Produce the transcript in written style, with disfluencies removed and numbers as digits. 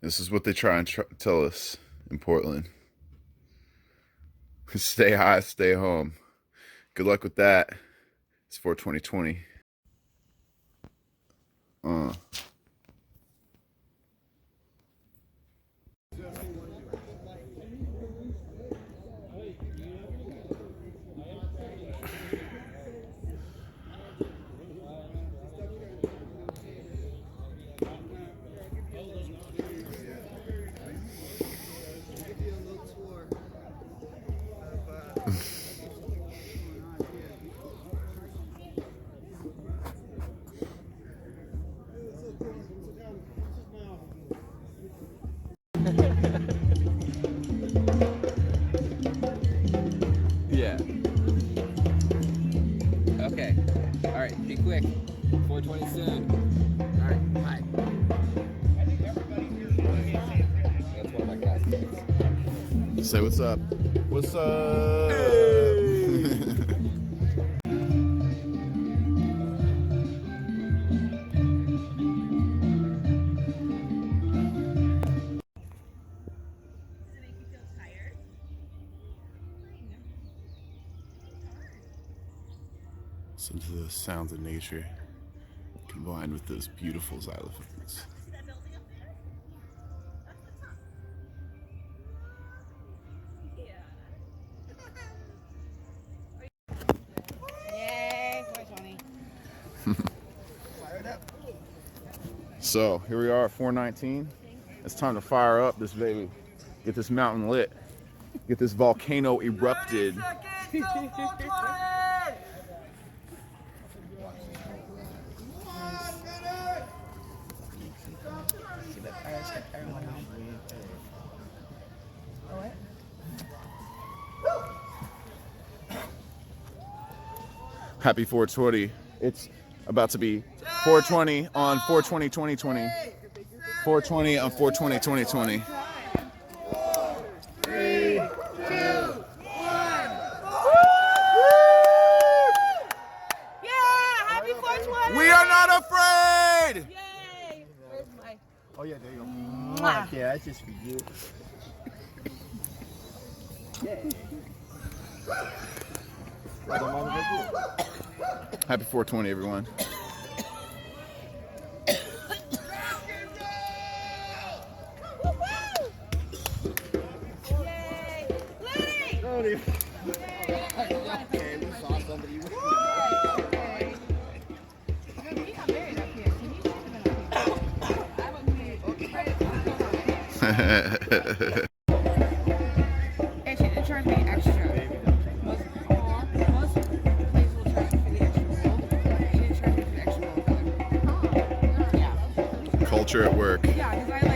This is what they try and tell us in Portland. Stay high, stay home. Good luck with that. It's for 2020. Yeah. Okay. All right. Be quick. 420 soon. All right. Bye. That's one of my classmates. Say what's up. What's up? Listen to the sounds of nature combined with those beautiful xylophones. Yay, 420. So here we are at 419. It's time to fire up this baby. Get this mountain lit. Get this volcano erupted. Happy 420. It's about to be 420 on 420 2020. 420 on 420 2020. 3, 2, 1. Yeah, happy 420. We are not afraid! Yay. Where's my... Oh yeah, there you go. Mwah. Yeah, that's just for you. Happy 420, everyone. Yay. Liddy. Okay, we saw somebody. And she didn't charge me extra. Most places will charge you for the extra roll. She didn't charge me for the extra roll. Yeah. Culture at work. Yeah, because I like